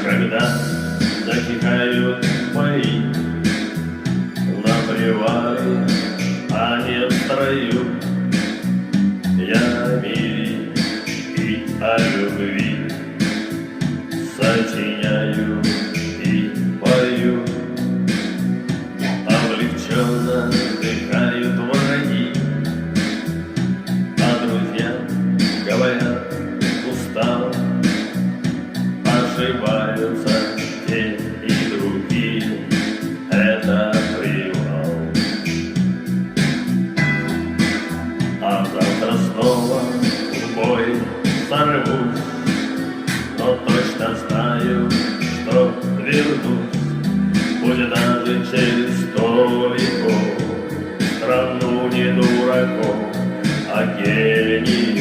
когда затихают бои на привале, а не в строю. Я о мире и о любви сочиняю и пою. Облегченно вздыхают враги, а друзья говорят устало. Ошибаются те и другие, это привал. А завтра снова в бой сорвусь, но точно знаю, что вернусь. Будет даже через 100 веков, страну не дураков, а гений.